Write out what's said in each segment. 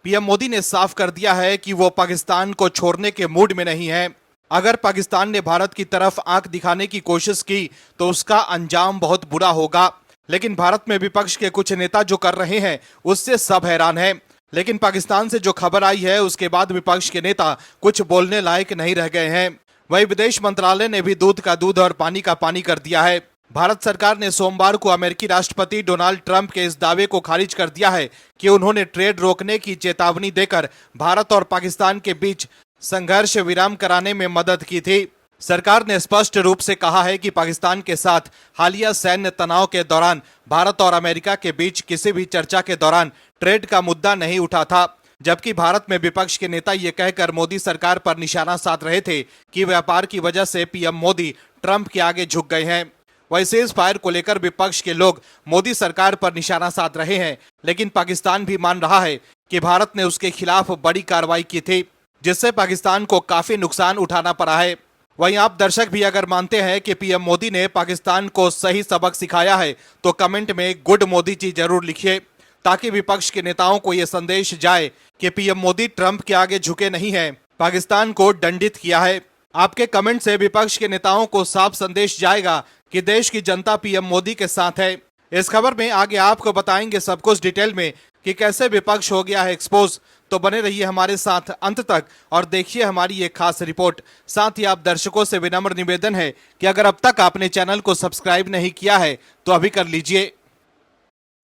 PM Modi ने साफ कर दिया है कि वो पाकिस्तान को छोड़ने के मूड में नहीं है। अगर पाकिस्तान ने भारत की तरफ आंख दिखाने की कोशिश की तो उसका अंजाम बहुत बुरा होगा। लेकिन भारत में विपक्ष के कुछ नेता जो कर रहे हैं उससे सब हैरान हैं। लेकिन पाकिस्तान से जो खबर आई है उसके बाद विपक्ष के नेता कुछ बोलने लायक नहीं रह गए हैं। वहीं विदेश मंत्रालय ने भी दूध का दूध और पानी का पानी कर दिया है। भारत सरकार ने सोमवार को अमेरिकी राष्ट्रपति डोनाल्ड ट्रंप के इस दावे को खारिज कर दिया है कि उन्होंने ट्रेड रोकने की चेतावनी देकर भारत और पाकिस्तान के बीच संघर्ष विराम कराने में मदद की थी। सरकार ने स्पष्ट रूप से कहा है कि पाकिस्तान के साथ हालिया सैन्य तनाव के दौरान भारत और अमेरिका के बीच किसी भी चर्चा के दौरान ट्रेड का मुद्दा नहीं उठा था। जबकि भारत में विपक्ष के नेता ये कहकर मोदी सरकार पर निशाना साध रहे थे कि व्यापार की वजह से पीएम मोदी ट्रंप के आगे झुक गए हैं। वहीं सीज फायर को लेकर विपक्ष के लोग मोदी सरकार पर निशाना साध रहे हैं, लेकिन पाकिस्तान भी मान रहा है कि भारत ने उसके खिलाफ बड़ी कार्रवाई की थी, जिससे पाकिस्तान को काफी नुकसान उठाना पड़ा है। वहीं आप दर्शक भी अगर मानते हैं कि पीएम मोदी ने पाकिस्तान को सही सबक सिखाया है तो कमेंट में गुड मोदी जी जरूर लिखिए, ताकि विपक्ष के नेताओं को यह संदेश जाए कि पीएम मोदी ट्रंप के आगे झुके नहीं हैं, पाकिस्तान को दंडित किया है। आपके कमेंट से विपक्ष के नेताओं को साफ संदेश जाएगा कि देश की जनता पीएम मोदी के साथ है। इस खबर में आगे आपको बताएंगे सब कुछ डिटेल में कि कैसे विपक्ष हो गया है एक्सपोज। तो बने रहिए हमारे साथ अंत तक और देखिए हमारी ये खास रिपोर्ट। साथ ही आप दर्शकों से विनम्र निवेदन है कि अगर अब तक आपने चैनल को सब्सक्राइब नहीं किया है तो अभी कर लीजिए।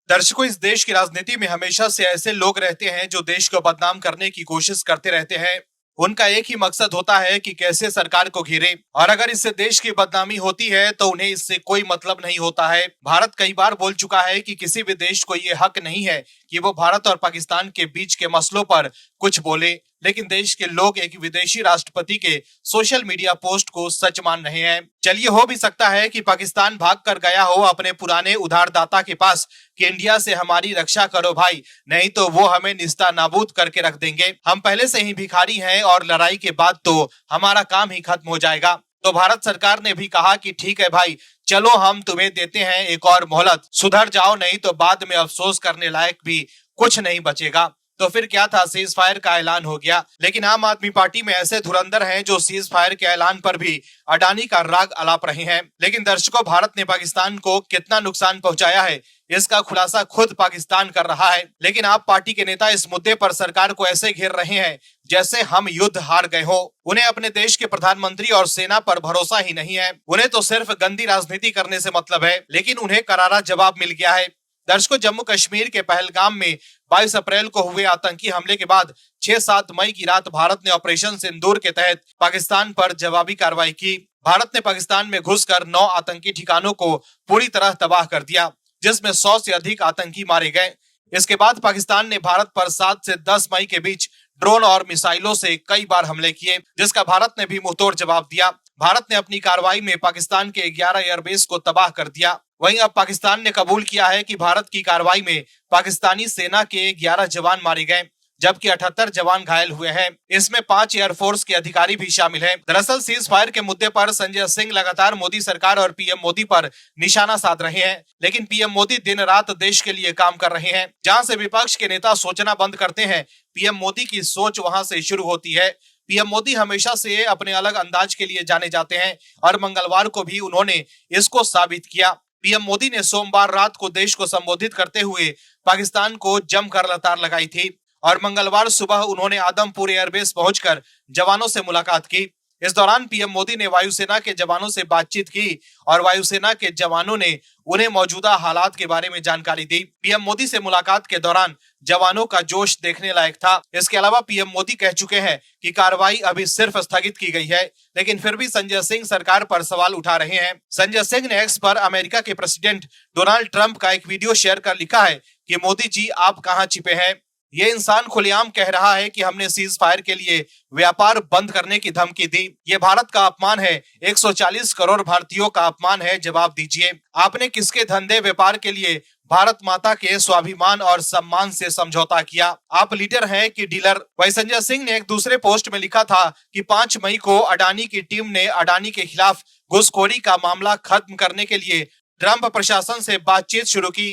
दर्शकों, इस देश की राजनीति में हमेशा से ऐसे लोग रहते हैं जो देश को बदनाम करने की कोशिश करते रहते हैं। उनका एक ही मकसद होता है कि कैसे सरकार को घेरे, और अगर इससे देश की बदनामी होती है तो उन्हें इससे कोई मतलब नहीं होता है। भारत कई बार बोल चुका है कि किसी भी देश को ये हक नहीं है कि वो भारत और पाकिस्तान के बीच के मसलों पर कुछ बोले, लेकिन देश के लोग एक विदेशी राष्ट्रपति के सोशल मीडिया पोस्ट को सच मान रहे हैं। चलिए, हो भी सकता है कि पाकिस्तान भाग कर गया हो अपने पुराने उधारदाता के पास कि इंडिया से हमारी रक्षा करो भाई, नहीं तो वो हमें निस्ता नाबूद करके रख देंगे। हम पहले से ही भिखारी हैं और लड़ाई के बाद तो हमारा काम ही खत्म हो जाएगा। तो भारत सरकार ने भी कहा कि ठीक है भाई, चलो हम तुम्हें देते हैं एक और मोहलत, सुधर जाओ, नहीं तो बाद में अफसोस करने लायक भी कुछ नहीं बचेगा। तो फिर क्या था, सीज फायर का ऐलान हो गया। लेकिन आम आदमी पार्टी में ऐसे धुरंधर हैं जो सीज फायर के ऐलान पर भी अडानी का राग अलाप रहे हैं। लेकिन दर्शकों, भारत ने पाकिस्तान को कितना नुकसान पहुंचाया है इसका खुलासा खुद पाकिस्तान कर रहा है। लेकिन आप पार्टी के नेता इस मुद्दे पर सरकार को ऐसे घेर रहे हैं जैसे हम युद्ध हार गए हो। उन्हें अपने देश के प्रधानमंत्री और सेना पर भरोसा ही नहीं है। उन्हें तो सिर्फ गंदी राजनीति करने से मतलब है, लेकिन उन्हें करारा जवाब मिल गया है। दर्शकों, जम्मू कश्मीर के पहलगाम में 22 अप्रैल को हुए आतंकी हमले के बाद 6-7 मई की रात भारत ने ऑपरेशन सिंदूर के तहत पाकिस्तान पर जवाबी कार्रवाई की। भारत ने पाकिस्तान में घुसकर 9 आतंकी ठिकानों को पूरी तरह तबाह कर दिया, जिसमें 100 से अधिक आतंकी मारे गए। इसके बाद पाकिस्तान ने भारत पर 7 से 10 मई के बीच ड्रोन और मिसाइलों से कई बार हमले किए, जिसका भारत ने भी मुंहतोड़ जवाब दिया। भारत ने अपनी कार्रवाई में पाकिस्तान के 11 एयरबेस को तबाह कर दिया। वहीं अब पाकिस्तान ने कबूल किया है कि भारत की कार्रवाई में पाकिस्तानी सेना के 11 जवान मारे गए, जबकि 78 जवान घायल हुए हैं। इसमें 5 एयरफोर्स के अधिकारी भी शामिल हैं। दरअसल सीज फायर के मुद्दे पर संजय सिंह लगातार मोदी सरकार और पीएम मोदी पर निशाना साध रहे हैं, लेकिन पीएम मोदी दिन रात देश के लिए काम कर रहे हैं। जहां से विपक्ष के नेता सोचना बंद करते हैं, पीएम मोदी की सोच वहां से शुरू होती है। पीएम मोदी हमेशा से अपने अलग अंदाज के लिए जाने जाते हैं और मंगलवार को भी उन्होंने इसको साबित किया। पीएम मोदी ने सोमवार रात को देश को संबोधित करते हुए पाकिस्तान को जमकर लताड़ लगाई थी और मंगलवार सुबह उन्होंने आदमपुर एयरबेस पहुंचकर जवानों से मुलाकात की। इस दौरान पीएम मोदी ने वायुसेना के जवानों से बातचीत की और वायुसेना के जवानों ने उन्हें मौजूदा हालात के बारे में जानकारी दी। पीएम मोदी से मुलाकात के दौरान जवानों का जोश देखने लायक था। इसके अलावा पीएम मोदी कह चुके हैं कि कार्रवाई अभी सिर्फ स्थगित की गई है, लेकिन फिर भी संजय सिंह सरकार पर सवाल उठा रहे हैं। संजय सिंह ने एक्स पर अमेरिका के प्रेसिडेंट डोनाल्ड ट्रंप का एक वीडियो शेयर कर लिखा है कि मोदी जी आप कहाँ छिपे हैं। ये इंसान खुलेआम कह रहा है कि हमने सीज फायर के लिए व्यापार बंद करने की धमकी दी। ये भारत का अपमान है, 140 करोड़ भारतीयों का अपमान है। जवाब दीजिए, आपने किसके धंधे व्यापार के लिए भारत माता के स्वाभिमान और सम्मान से समझौता किया? आप लीडर हैं कि डीलर? वही संजय सिंह ने एक दूसरे पोस्ट में लिखा था कि 5 मई को अडानी की टीम ने अडानी के खिलाफ घुसखोरी का मामला खत्म करने के लिए ट्रंप प्रशासन से बातचीत शुरू की।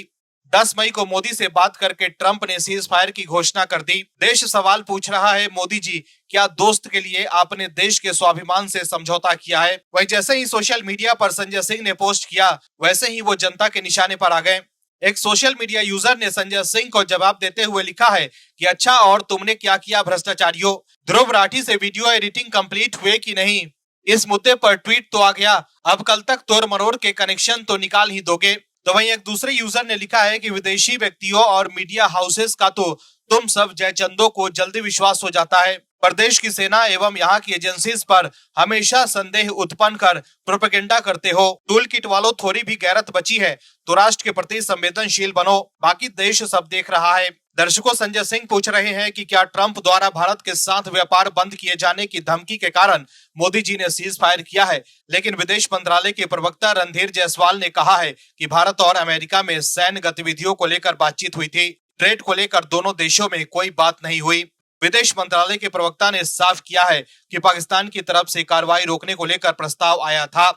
10 मई को मोदी से बात करके ट्रंप ने सीज फायर की घोषणा कर दी। देश सवाल पूछ रहा है, मोदी जी क्या दोस्त के लिए आपने देश के स्वाभिमान से समझौता किया है? वही जैसे ही सोशल मीडिया पर संजय सिंह ने पोस्ट किया, वैसे ही वो जनता के निशाने पर आ गए। एक सोशल मीडिया यूजर ने संजय सिंह को जवाब देते हुए लिखा है कि अच्छा, और तुमने क्या किया भ्रष्टाचारियों? ध्रुव राठी से वीडियो एडिटिंग कंप्लीट हुए कि नहीं? इस मुद्दे पर ट्वीट तो आ गया, अब कल तक तोड़ मरोड़ के कनेक्शन तो निकाल ही दोगे। तो वहीं एक दूसरे यूजर ने लिखा है कि विदेशी व्यक्तियों और मीडिया हाउसेस का तो तुम सब जयचंदों को जल्दी विश्वास हो जाता है। प्रदेश की सेना एवं यहाँ की एजेंसीज पर हमेशा संदेह उत्पन्न कर प्रोपेगेंडा करते हो। टूल किट वालों, थोड़ी भी गैरत बची है तो राष्ट्र के प्रति संवेदनशील बनो, बाकी देश सब देख रहा है। दर्शकों, संजय सिंह पूछ रहे हैं कि क्या ट्रंप द्वारा भारत के साथ व्यापार बंद किए जाने की धमकी के कारण मोदी जी ने सीज फायर किया है, लेकिन विदेश मंत्रालय के प्रवक्ता रणधीर जायसवाल ने कहा है कि भारत और अमेरिका में सैन्य गतिविधियों को लेकर बातचीत हुई थी। ट्रेड को लेकर दोनों देशों में कोई बात नहीं हुई। विदेश मंत्रालय के प्रवक्ता ने साफ किया है कि पाकिस्तान की तरफ से कार्रवाई रोकने को लेकर प्रस्ताव आया था।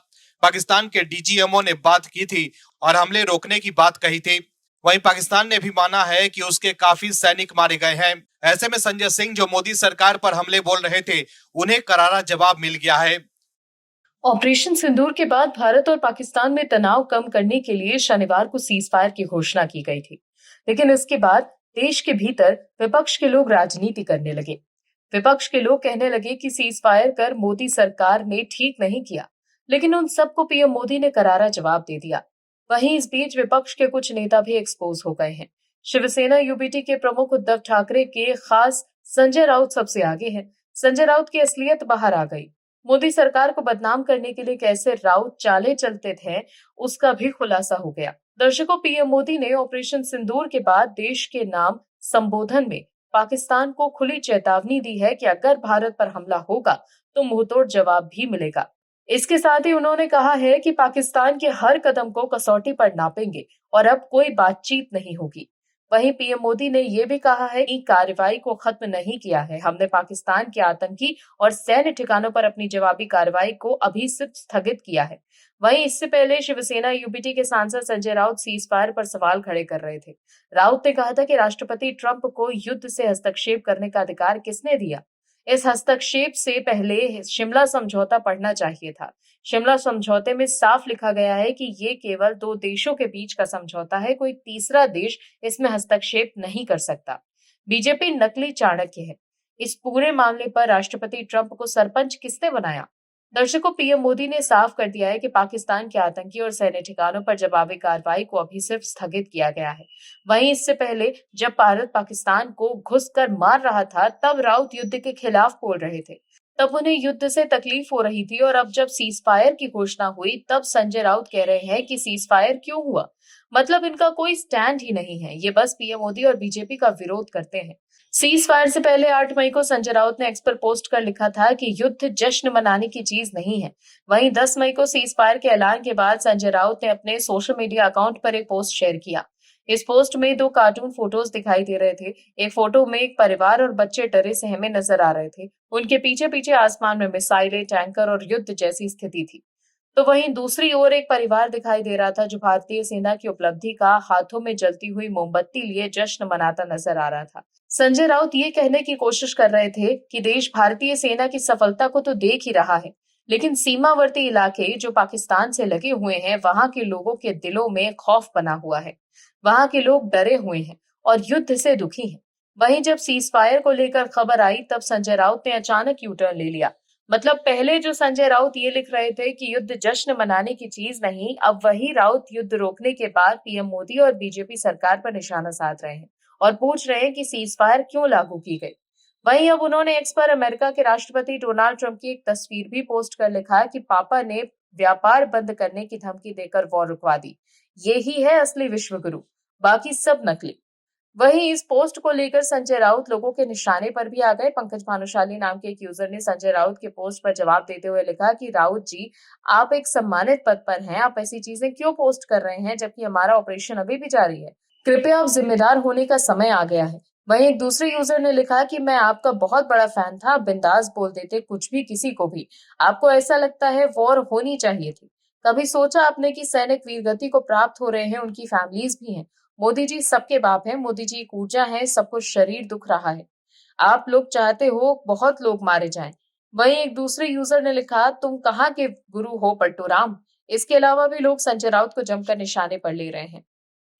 पाकिस्तान के डीजीएमओ ने बात की थी और हमले रोकने की बात कही थी। वहीं पाकिस्तान ने भी माना है कि उसके काफी सैनिक मारे गए हैं। ऐसे में संजय सिंह जो मोदी सरकार पर हमले बोल रहे थे, उन्हें करारा जवाब मिल गया है। ऑपरेशन सिंदूर के बाद भारत और पाकिस्तान में तनाव कम करने के लिए शनिवार को सीज फायर की घोषणा की गई थी, लेकिन इसके बाद देश के भीतर विपक्ष के लोग राजनीति करने लगे। विपक्ष के लोग कहने लगे कि सीज फायर कर मोदी सरकार ने ठीक नहीं किया, लेकिन उन सबको पीएम मोदी ने करारा जवाब दे दिया। वहीं इस बीच विपक्ष के कुछ नेता भी एक्सपोज हो गए हैं। शिवसेना यूबीटी के प्रमुख उद्धव ठाकरे के खास संजय राउत सबसे आगे हैं। संजय राउत की असलियत बाहर आ गई। मोदी सरकार को बदनाम करने के लिए कैसे राउत चाले चलते थे, उसका भी खुलासा हो गया। दर्शकों, पीएम मोदी ने ऑपरेशन सिंदूर के बाद देश के नाम संबोधन में पाकिस्तान को खुली चेतावनी दी है कि अगर भारत पर हमला होगा तो मुंहतोड़ जवाब भी मिलेगा। इसके साथ ही उन्होंने कहा है कि पाकिस्तान के हर कदम को कसौटी पर नापेंगे और अब कोई बातचीत नहीं होगी। वहीं पीएम मोदी ने यह भी कहा है कि कार्रवाई को खत्म नहीं किया है, हमने पाकिस्तान के आतंकी और सैन्य ठिकानों पर अपनी जवाबी कार्रवाई को अभी सिर्फ स्थगित किया है। वहीं इससे पहले शिवसेना यूबीटी के सांसद संजय राउत सीज फायर पर सवाल खड़े कर रहे थे। राउत ने कहा था कि राष्ट्रपति ट्रंप को युद्ध से हस्तक्षेप करने का अधिकार किसने दिया? इस हस्तक्षेप से पहले शिमला समझौता पढ़ना चाहिए था। शिमला समझौते में साफ लिखा गया है कि ये केवल दो देशों के बीच का समझौता है, कोई तीसरा देश इसमें हस्तक्षेप नहीं कर सकता। बीजेपी नकली चाणक्य है। इस पूरे मामले पर राष्ट्रपति ट्रंप को सरपंच किसने बनाया? दर्शकों, पीएम मोदी ने साफ कर दिया है कि पाकिस्तान के आतंकी और सैन्य ठिकानों पर जवाबी कार्रवाई को अभी सिर्फ स्थगित किया गया है। वहीं इससे पहले जब भारत पाकिस्तान को घुसकर मार रहा था, तब राउत युद्ध के खिलाफ बोल रहे थे। तब उन्हें युद्ध से तकलीफ हो रही थी और अब जब सीज फायर की घोषणा हुई, तब संजय राउत कह रहे हैं कि सीज फायर क्यों हुआ? मतलब इनका कोई स्टैंड ही नहीं है। ये बस पीएम मोदी और बीजेपी का विरोध करते हैं। सीज फायर से पहले 8 मई को संजय राउत ने एक्स पर पोस्ट कर लिखा था कि युद्ध जश्न मनाने की चीज नहीं है। वहीं 10 मई को सीज फायर के ऐलान के बाद संजय राउत ने अपने सोशल मीडिया अकाउंट पर एक पोस्ट शेयर किया। इस पोस्ट में 2 कार्टून फोटोज दिखाई दे रहे थे। एक फोटो में एक परिवार और बच्चे डरे सहमे नजर आ रहे थे। उनके पीछे पीछे आसमान में मिसाइलें, टैंकर और युद्ध जैसी स्थिति थी। तो वहीं दूसरी ओर एक परिवार दिखाई दे रहा था जो भारतीय सेना की उपलब्धि का हाथों में जलती हुई मोमबत्ती लिए जश्न मनाता नजर आ रहा था। संजय राउत ये कहने की कोशिश कर रहे थे कि देश भारतीय सेना की सफलता को तो देख ही रहा है, लेकिन सीमावर्ती इलाके जो पाकिस्तान से लगे हुए हैं, वहां के लोगों के दिलों में खौफ बना हुआ है। वहां के लोग डरे हुए हैं और युद्ध से दुखी हैं। वहीं जब सीज फायर को लेकर खबर आई, तब संजय राउत ने अचानक यू टर्न ले लिया। मतलब पहले जो संजय राउत ये लिख रहे थे कि युद्ध जश्न मनाने की चीज नहीं, अब वही राउत युद्ध रोकने के बाद पीएम मोदी और बीजेपी सरकार पर निशाना साध रहे हैं और पूछ रहे हैं कि सीज फायर क्यों लागू की गई। वहीं अब उन्होंने एक्स पर अमेरिका के राष्ट्रपति डोनाल्ड ट्रंप की एक तस्वीर भी पोस्ट कर लिखा कि पापा ने व्यापार बंद करने की धमकी देकर वॉर रुकवा दी। ये ही है असली विश्व गुरु, बाकी सब नकली। वहीं इस पोस्ट को लेकर संजय राउत लोगों के निशाने पर भी आ गए। पंकज भानुशाली नाम के एक यूजर ने संजय राउत के पोस्ट पर जवाब देते हुए लिखा कि राउत जी, आप एक सम्मानित पद पर हैं, आप ऐसी चीजें क्यों पोस्ट कर रहे हैं जबकि हमारा ऑपरेशन अभी भी जारी है? कृपया आप जिम्मेदार होने का समय आ गया है। वहीं एक दूसरे यूजर ने लिखा कि मैं आपका बहुत बड़ा फैन था, आप बिंदास बोल देते कुछ भी किसी को भी। आपको ऐसा लगता है वॉर होनी चाहिए थी। कभी सोचा आपने कि सैनिक वीरगति को प्राप्त हो रहे हैं, उनकी फैमिलीज भी हैं। मोदी जी सबके बाप हैं, मोदी जी एक ऊर्जा है, सबको शरीर दुख रहा है। आप लोग चाहते हो बहुत लोग मारे जाएं। वहीं एक दूसरे यूजर ने लिखा, तुम कहाँ के गुरु हो पट्टू राम। इसके अलावा भी लोग संजय राउत को जमकर निशाने पर ले रहे हैं।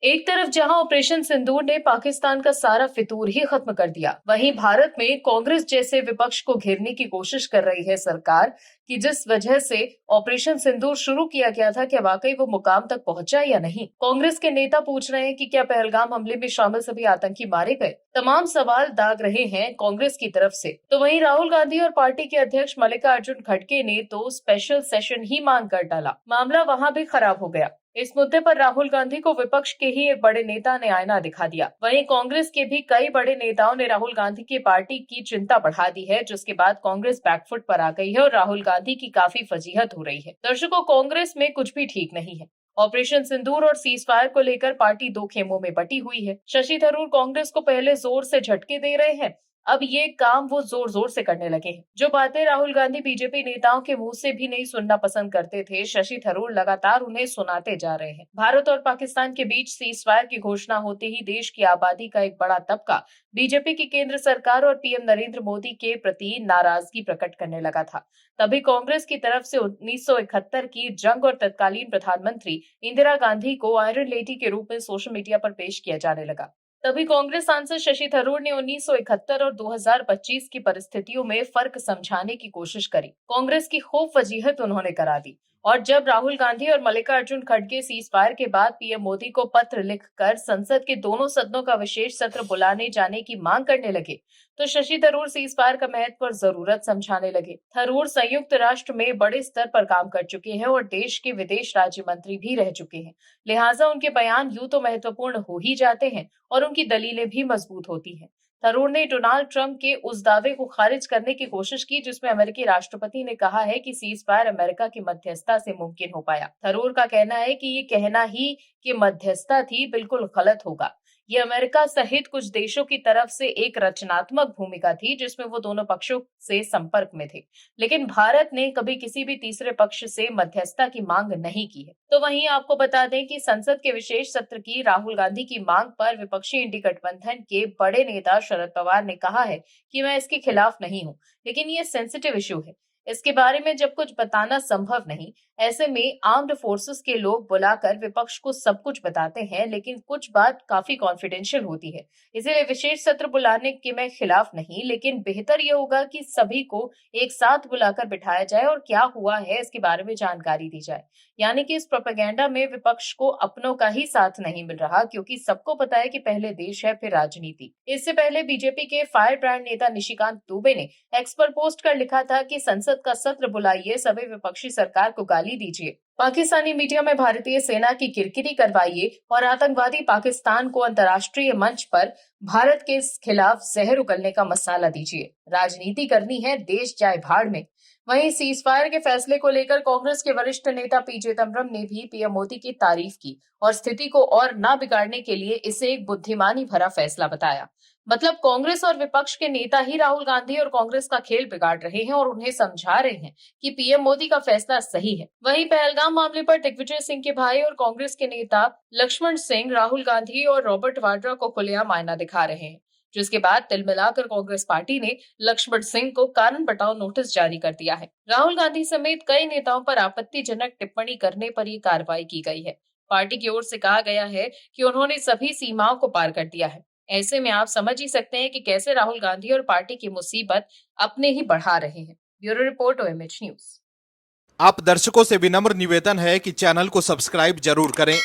एक तरफ जहां ऑपरेशन सिंदूर ने पाकिस्तान का सारा फितूर ही खत्म कर दिया, वहीं भारत में कांग्रेस जैसे विपक्ष को घेरने की कोशिश कर रही है सरकार कि जिस वजह से ऑपरेशन सिंदूर शुरू किया गया था, क्या वाकई वो मुकाम तक पहुंचा या नहीं। कांग्रेस के नेता पूछ रहे हैं कि क्या पहलगाम हमले में शामिल सभी आतंकी मारे गए। तमाम सवाल दाग रहे हैं कांग्रेस की तरफ से। तो वहीं राहुल गांधी और पार्टी के अध्यक्ष मल्लिकार्जुन खड़गे ने तो स्पेशल सेशन ही मांग कर डाला। मामला वहां भी खराब हो गया। इस मुद्दे पर राहुल गांधी को विपक्ष के ही एक बड़े नेता ने आईना दिखा दिया। वहीं कांग्रेस के भी कई बड़े नेताओं ने राहुल गांधी की पार्टी की चिंता बढ़ा दी है, जिसके बाद कांग्रेस बैकफुट पर आ गई है और राहुल गांधी की काफी फजीहत हो रही है। दर्शकों, कांग्रेस में कुछ भी ठीक नहीं है। ऑपरेशन सिंदूर और सीज फायर को लेकर पार्टी दो खेमों में बटी हुई है। शशि थरूर कांग्रेस को पहले जोर से झटके दे रहे हैं, अब ये काम वो जोर जोर से करने लगे हैं। जो बातें राहुल गांधी बीजेपी नेताओं के मुंह से भी नहीं सुनना पसंद करते थे, शशि थरूर लगातार उन्हें सुनाते जा रहे हैं। भारत और पाकिस्तान के बीच सीज फायर की घोषणा होते ही देश की आबादी का एक बड़ा तबका बीजेपी की केंद्र सरकार और पीएम नरेंद्र मोदी के प्रति नाराजगी प्रकट करने लगा था। तभी कांग्रेस की तरफ से 1971 की जंग और तत्कालीन प्रधानमंत्री इंदिरा गांधी को आयरन लेडी के रूप में सोशल मीडिया पर पेश किया जाने लगा। तभी कांग्रेस सांसद शशि थरूर ने 1971 और 2025 की परिस्थितियों में फर्क समझाने की कोशिश करी। कांग्रेस की खूब वजीहत उन्होंने करा दी। और जब राहुल गांधी और मल्लिकार्जुन खड़गे सीज फायर के बाद पीएम मोदी को पत्र लिखकर संसद के दोनों सदनों का विशेष सत्र बुलाने जाने की मांग करने लगे, तो शशि थरूर सीज फायर का महत्व और जरूरत समझाने लगे। थरूर संयुक्त राष्ट्र में बड़े स्तर पर काम कर चुके हैं और देश के विदेश राज्य मंत्री भी रह चुके हैं, लिहाजा उनके बयान यूं तो महत्वपूर्ण हो ही जाते हैं और उनकी दलीलें भी मजबूत होती हैं। थरूर ने डोनाल्ड ट्रंप के उस दावे को खारिज करने की कोशिश की जिसमें अमेरिकी राष्ट्रपति ने कहा है कि सीज फायर अमेरिका की मध्यस्थता से मुमकिन हो पाया। थरूर का कहना है कि ये कहना ही कि मध्यस्थता थी बिल्कुल गलत होगा। ये अमेरिका सहित कुछ देशों की तरफ से एक रचनात्मक भूमिका थी जिसमें वो दोनों पक्षों से संपर्क में थे, लेकिन भारत ने कभी किसी भी तीसरे पक्ष से मध्यस्थता की मांग नहीं की है। तो वहीं आपको बता दें कि संसद के विशेष सत्र की राहुल गांधी की मांग पर विपक्षी इंडी गठबंधन के बड़े नेता शरद पवार ने कहा है कि मैं इसके खिलाफ नहीं हूं, लेकिन ये सेंसिटिव इश्यू है, इसके बारे में जब कुछ बताना संभव नहीं, ऐसे में आर्म्ड फोर्सेस के लोग बुलाकर विपक्ष को सब कुछ बताते हैं, लेकिन कुछ बात काफी कॉन्फिडेंशियल होती है। इसीलिए विशेष सत्र बुलाने के मैं खिलाफ नहीं, लेकिन बेहतर यह होगा कि सभी को एक साथ बुलाकर बिठाया जाए और क्या हुआ है इसके बारे में जानकारी दी जाए। यानी कि इस प्रोपेगेंडा में विपक्ष को अपनों का ही साथ नहीं मिल रहा, क्योंकि सबको पता है कि पहले देश है फिर राजनीति। इससे पहले बीजेपी के फायर ब्रांड नेता निशिकांत दुबे ने एक्स पर पोस्ट कर लिखा था कि संसद का सत्र बुलाइए, सभी विपक्षी सरकार को गाली दीजिए, पाकिस्तानी मीडिया में भारतीय सेना की किरकिरी करवाइए और आतंकवादी पाकिस्तान को अंतर्राष्ट्रीय मंच पर भारत के खिलाफ जहर उगलने का मसाला दीजिए। राजनीति करनी है, देश जाए भाड़ में। वहीं सीज फायर के फैसले को लेकर कांग्रेस के वरिष्ठ नेता पी चिदंबरम ने भी पीएम मोदी की तारीफ की और स्थिति को और न बिगाड़ने के लिए इसे एक बुद्धिमानी भरा फैसला बताया। मतलब कांग्रेस और विपक्ष के नेता ही राहुल गांधी और कांग्रेस का खेल बिगाड़ रहे हैं और उन्हें समझा रहे हैं कि पीएम मोदी का फैसला सही है। वहीं पहलगाम मामले पर दिग्विजय सिंह के भाई और कांग्रेस के नेता लक्ष्मण सिंह राहुल गांधी और रॉबर्ट वाड्रा को खुलेआम आईना दिखा रहे हैं, जिसके बाद तिल मिलाकर कांग्रेस पार्टी ने लक्ष्मण सिंह को कारण बताओ नोटिस जारी कर दिया है। राहुल गांधी समेत कई नेताओं पर आपत्तिजनक टिप्पणी करने पर यह कार्रवाई की गई है। पार्टी की ओर से कहा गया है कि उन्होंने सभी सीमाओं को पार कर दिया है। ऐसे में आप समझ ही सकते हैं कि कैसे राहुल गांधी और पार्टी की मुसीबत अपने ही बढ़ा रहे हैं। Bureau report OMH news. आप दर्शकों से विनम्र निवेदन है कि चैनल को सब्सक्राइब जरूर करें